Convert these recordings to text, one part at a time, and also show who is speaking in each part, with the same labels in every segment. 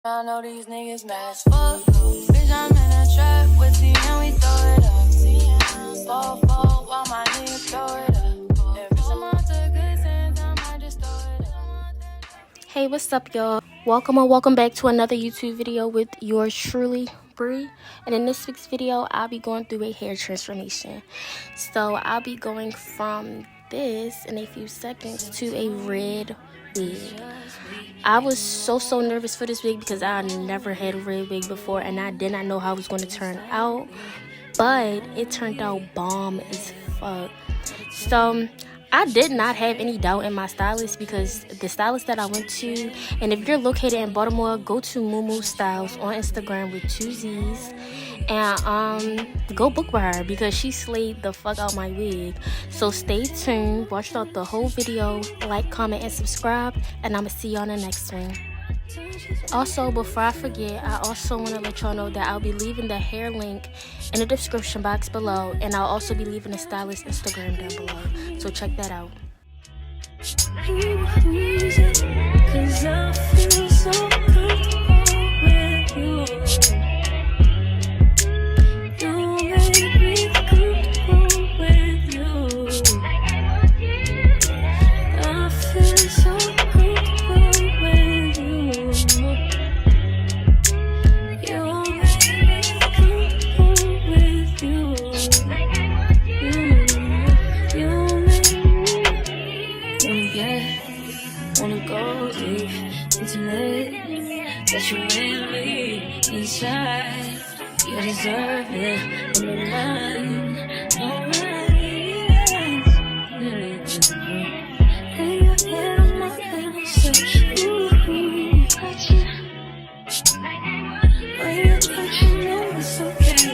Speaker 1: I know these niggas mad as fuck. Bitch, I'm in a trap with T and we throw it up. Fall while my niggas throw it up. Every time I took good sense, I might just throw it up.
Speaker 2: Hey, what's up, y'all? Welcome back to another YouTube video with yours truly, Bree. And in this week's video, I'll be going through a hair transformation. So I'll be going from this in a few seconds to a red wig. I was so nervous for this wig because I never had a red wig before and I did not know how it was going to turn out, but it turned out bomb as fuck. So I did not have any doubt in my stylist because the stylist that I went to, and if you're located in Baltimore, go to 𝑀uMu Styles on Instagram with 2 Z's and go book with her because she slayed the fuck out my wig. So stay tuned, watch out the whole video, like, comment, and subscribe, and I'ma see y'all in the next one. Also, before I forget, I also want to let y'all know that I'll be leaving the hair link in the description box below, and I'll also be leaving the stylist Instagram down below, so check that out.
Speaker 1: That you and me inside, you deserve it on the line. Lay your head on my head and say, ooh, gotcha. When you touch, you know it's okay.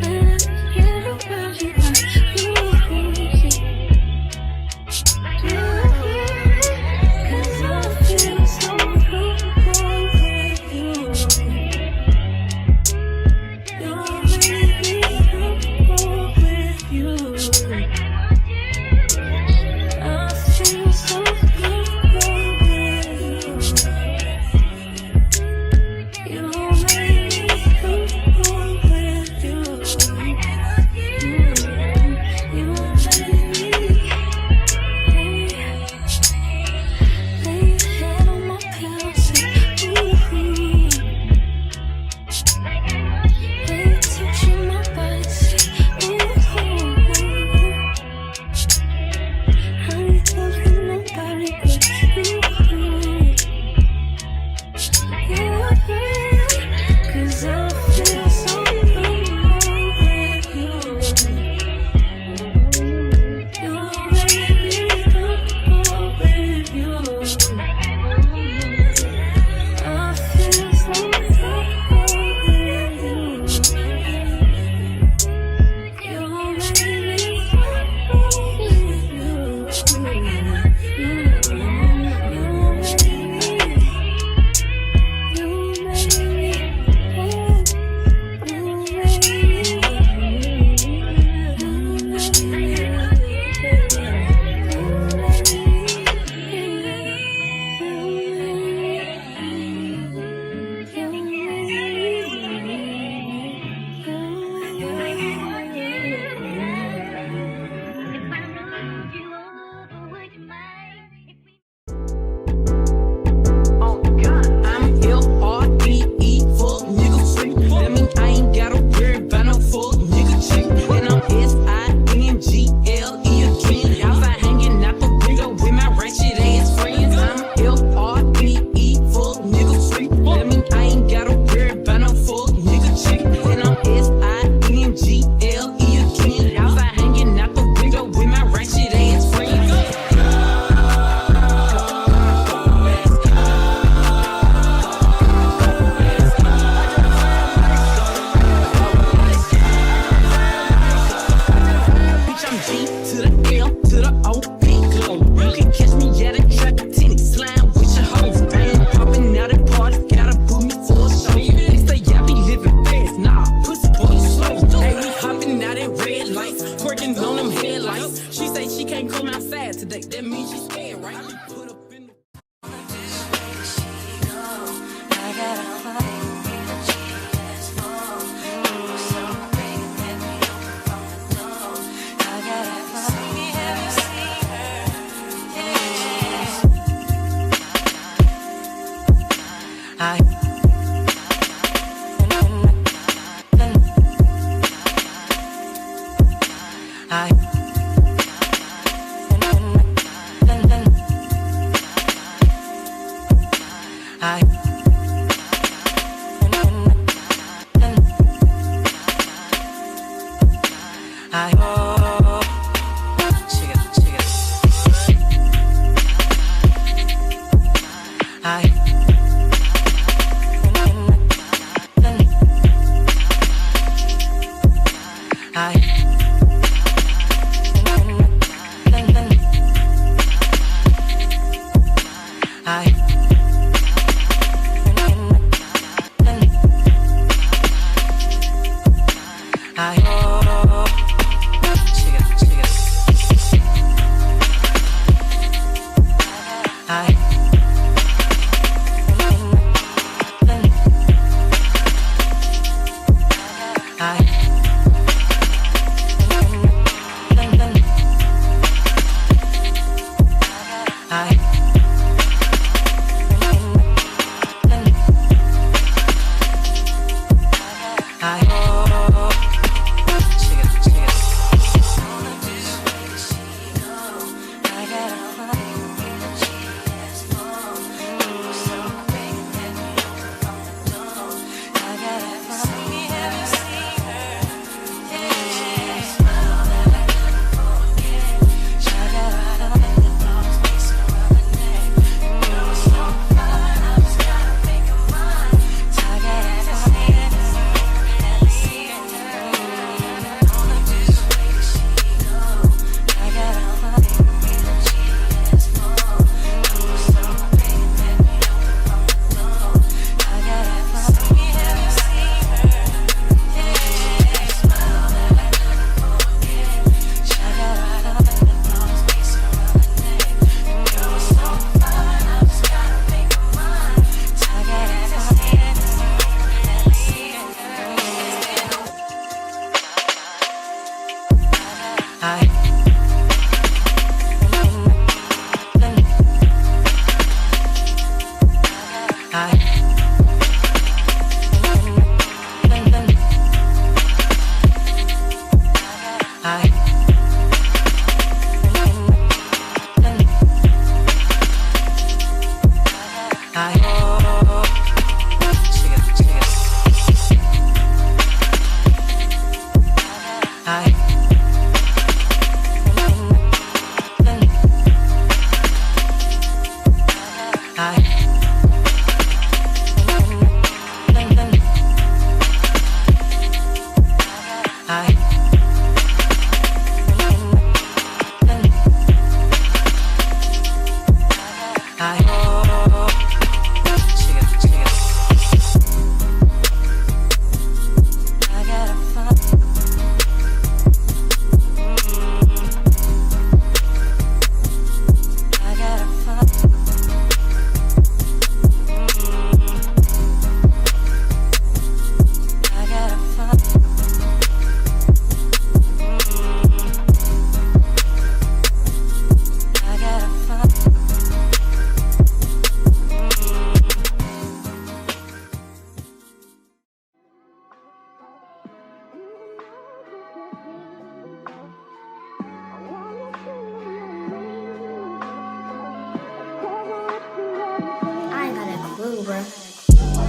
Speaker 1: When I get around you,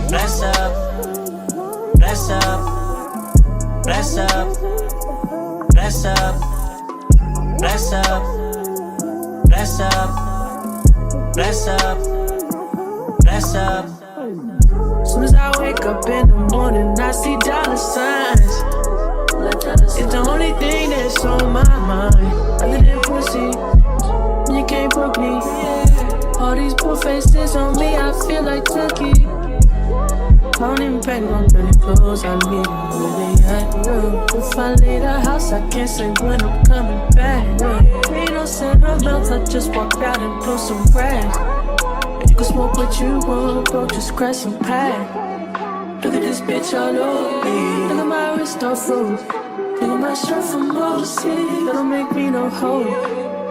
Speaker 3: Bless up, bless up, bless up, bless up, bless up, bless up, bless up, bless up.
Speaker 4: Soon as I wake up in the morning, I see dollar signs. It's the only thing that's on my mind. Other than pussy, you can't book me. All these poor faces on me, I feel like Turkey. I don't even pack no dirty clothes, I need them where they at. If I leave the house, I can't say when I'm coming back. Ain't no sentiments, I just walked out and blew some grass. You can smoke what you want, bro, just crack some pack. Look at this bitch all over me. Look at my wrist all froze. Look at my shirt from overseas. That don't make me no hoe.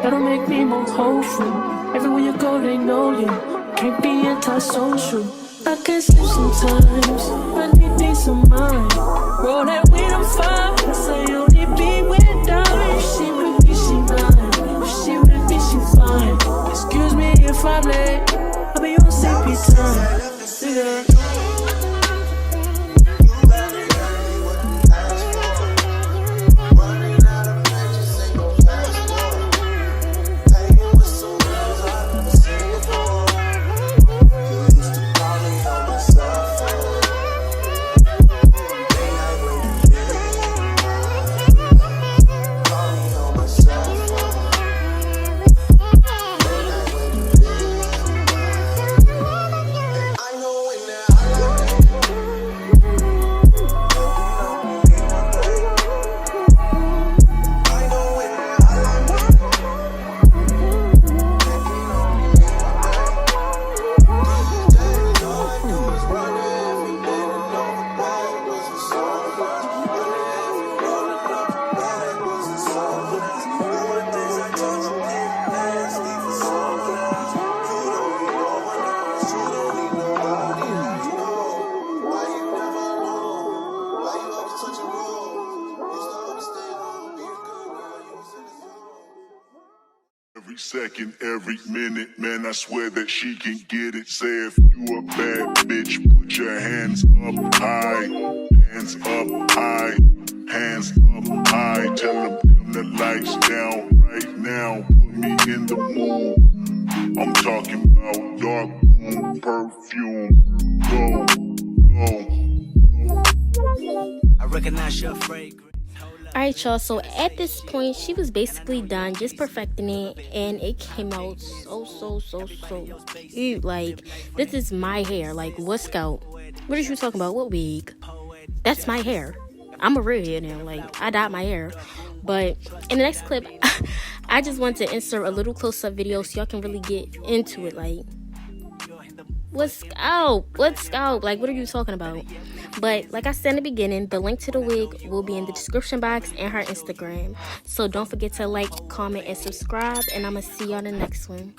Speaker 4: That don't make me more hopeful. Everywhere you go, they know you. Can't be antisocial. I can't sleep sometimes. I need peace of mind. Roll that weed, I'm fine. I say only be with diamonds. If she with me, she mine. If she with me, she fine. Excuse me if I'm late. I'll be on CP time. Yeah.
Speaker 5: second, every minute. Man, I swear that she can get it. Say if you a bad bitch, put your hands up high. Hands up high. Hands up high. Tell them dim the lights down right now. Put me in the mood. I'm talking about dark room perfume. Go, go.
Speaker 3: I recognize your fragrance.
Speaker 2: Alright, y'all, so at this point she was basically done just perfecting it, and it came out so cute. Like, this is my hair. Like, what scout? What are you talking about? What wig? That's my hair. I'm a redhead now. Like, I dyed my hair. But in the next clip I just want to insert a little close-up video so y'all can really get into it. Like, what scout? Like, what are you talking about? But like I said in the beginning, the link to the wig will be in the description box and her Instagram. So don't forget to like, comment, and subscribe. And I'm going to see y'all in the next one.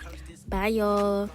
Speaker 2: Bye, y'all.